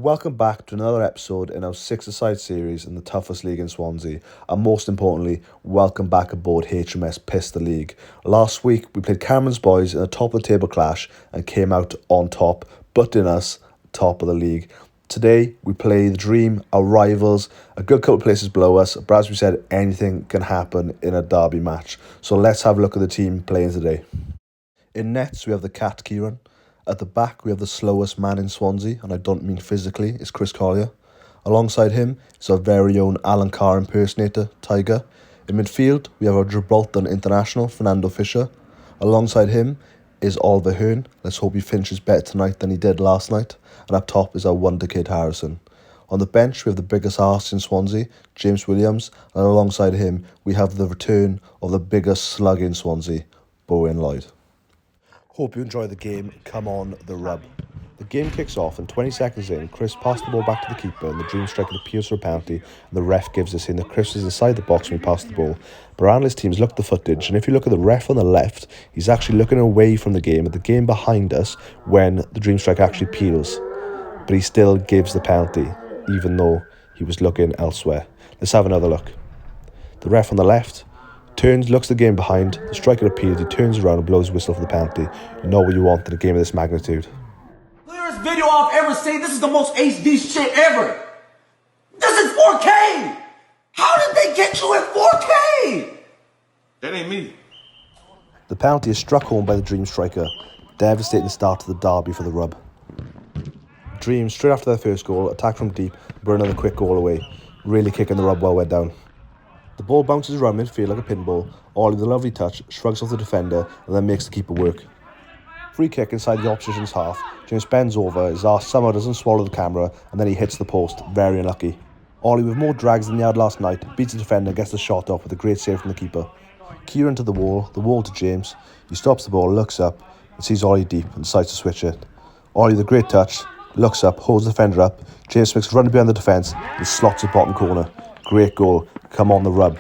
Welcome back to another episode in our six-a-side series in the toughest league in Swansea, and most importantly, welcome back aboard HMS Pistol League. Last week we played Cameron's boys in a top of the table clash and came out on top, butting us top of the league. Today we play the Dream, our rivals, a good couple of places below us, but as we said, anything can happen in a derby match. So let's have a look at the team playing today. In nets we have the Cat Kieran. At the back, we have the slowest man in Swansea, and I don't mean physically, it's Chris Collier. Alongside him is our very own Alan Carr impersonator, Tiger. In midfield, we have our Gibraltar international, Fernando Fisher. Alongside him is Oliver Hearn. Let's hope he finishes better tonight than he did last night. And up top is our wonder kid, Harrison. On the bench, we have the biggest arse in Swansea, James Williams. And alongside him, we have the return of the biggest slug in Swansea, Bowen Lloyd. Hope you enjoy the game. Come on, the rub. The game kicks off and 20 seconds in, Chris passed the ball back to the keeper and the Dream striker appeals for a penalty, and the ref gives us in that Chris is inside the box when he passed the ball. But our analyst teams looked at the footage, and if you look at the ref on the left, he's actually looking away from the game, at the game behind us, when the Dream striker actually peels. But he still gives the penalty, even though he was looking elsewhere. Let's have another look. The ref on the left turns, looks at the game behind, the striker appeals, he turns around and blows his whistle for the penalty. You know what you want in a game of this magnitude. Clearest video I've ever seen. This is the most HD shit ever. This is 4K. How did they get you at 4K? That ain't me. The penalty is struck home by the Dream striker. Devastating start to the derby for the rub. Dream, straight after their first goal, attack from deep, but another quick goal away. Really kicking the rub well went down. The ball bounces around midfield like a pinball. Ollie with a lovely touch, shrugs off the defender and then makes the keeper work. Free kick inside the opposition's half. James bends over, his arse somehow doesn't swallow the camera, and then he hits the post. Very unlucky. Ollie, with more drags than he had last night, beats the defender and gets the shot off with a great save from the keeper. Kieran to the wall to James. He stops the ball, looks up and sees Ollie deep and decides to switch it. Ollie with a great touch, looks up, holds the defender up. James makes a run behind the defence and slots it bottom corner. Great goal. Come on, the rub.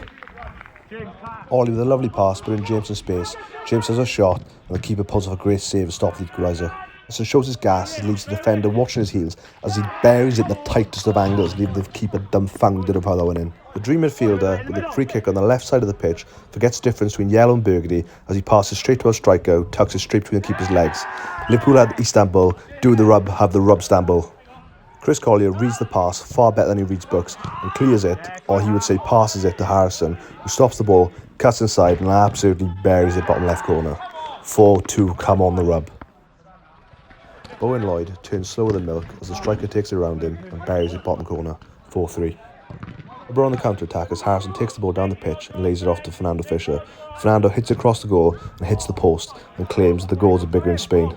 Ollie with a lovely pass, but in James' space. James has a shot, and the keeper pulls off a great save to stop the equaliser. So shows his gas, and leaves the defender watching his heels as he buries it in the tightest of angles, leaving the keeper dumbfounded of how that went in. The Dream midfielder, with a free kick on the left side of the pitch, forgets the difference between yellow and burgundy as he passes straight to our striker, who tucks it straight between the keeper's legs. Liverpool had Istanbul, do the rub, have the rub Istanbul. Chris Collier reads the pass far better than he reads books and clears it, or he would say passes it to Harrison, who stops the ball, cuts inside and absolutely buries it bottom left corner. 4-2, come on the rub. Bowen Lloyd turns slower than milk as the striker takes it around him and buries it bottom corner. 4-3. We're on the counter-attack as Harrison takes the ball down the pitch and lays it off to Fernando Fisher. Fernando hits it across the goal and hits the post and claims that the goals are bigger in Spain.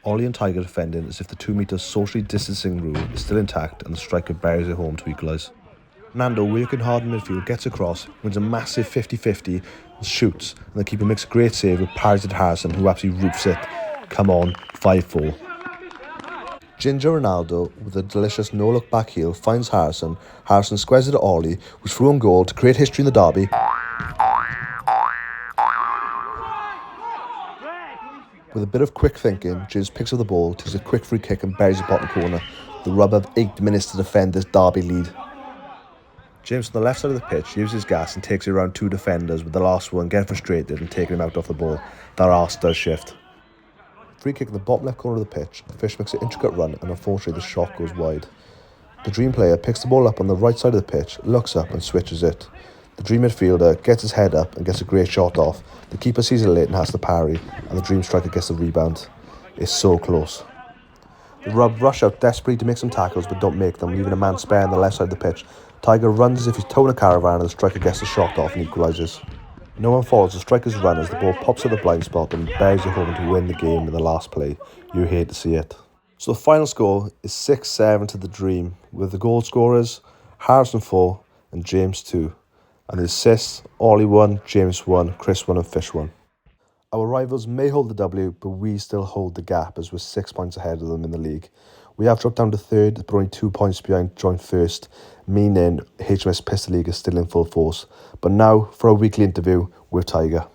Ollie and Tiger defending as if the 2 metre socially distancing rule is still intact and the striker buries it home to equalise. Nando, working hard in midfield, gets across, wins a massive 50-50 and shoots, and the keeper makes a great save with parries at Harrison, who absolutely roofs it. Come on, 5-4. Ginger Ronaldo, with a delicious no-look back heel, finds Harrison. Harrison squares it at Ollie, who's through on goal to create history in the derby. With a bit of quick thinking, James picks up the ball, takes a quick free kick and buries it bottom corner. The rub have 8 minutes to defend this derby lead. James on the left side of the pitch uses his gas and takes it around 2 defenders, with the last one getting frustrated and taking him out off the ball. That arse does shift. Free kick in the bottom left corner of the pitch. Fish makes an intricate run and unfortunately the shot goes wide. The Dream player picks the ball up on the right side of the pitch, looks up and switches it. The Dream midfielder gets his head up and gets a great shot off. The keeper sees it late and has to parry, and the Dream striker gets the rebound. It's so close. The rub rush out desperately to make some tackles but don't make them, leaving a man spare on the left side of the pitch. Tiger runs as if he's towing a caravan and the striker gets the shot off and equalises. No one follows the striker's run as the ball pops at the blind spot and buries it home to win the game in the last play. You hate to see it. So the final score is 6-7 to the Dream, with the goal scorers Harrison 4 and James 2. And the assists, Ollie 1, James 1, Chris 1 and Fish 1. Our rivals may hold the W, but we still hold the gap as we're 6 points ahead of them in the league. We have dropped down to third, but only 2 points behind joint first, meaning HMS Pistol League is still in full force. But now for a weekly interview with Tiger.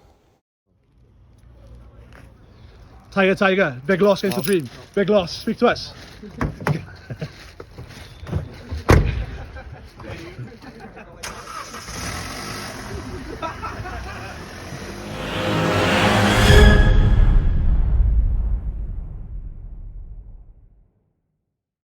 Tiger, big loss against the Dream. Big loss. Speak to us.